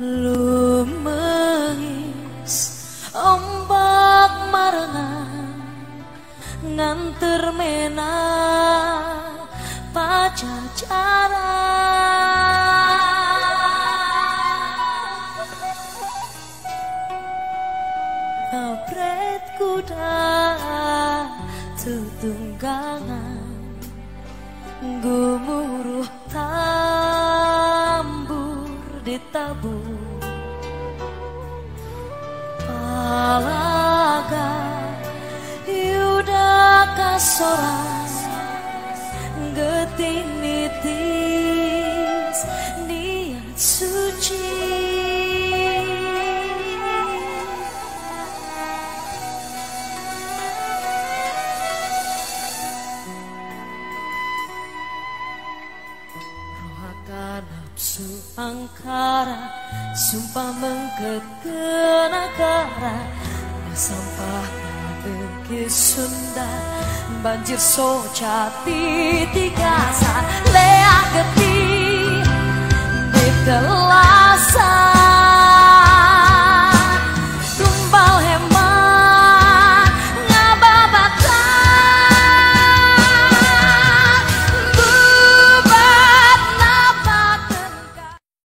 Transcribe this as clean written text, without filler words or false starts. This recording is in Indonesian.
Lumengis ombak marengan nganter mena pajajaran. Abret kuda tutunggangan gumuruh tambur ditabur palaga yuda kasoran geting nitis niat suci. Nafsu angkara sumpah mengkeke negara sampah bengki Sunda banjir sojati tigasan leak geti di telasan.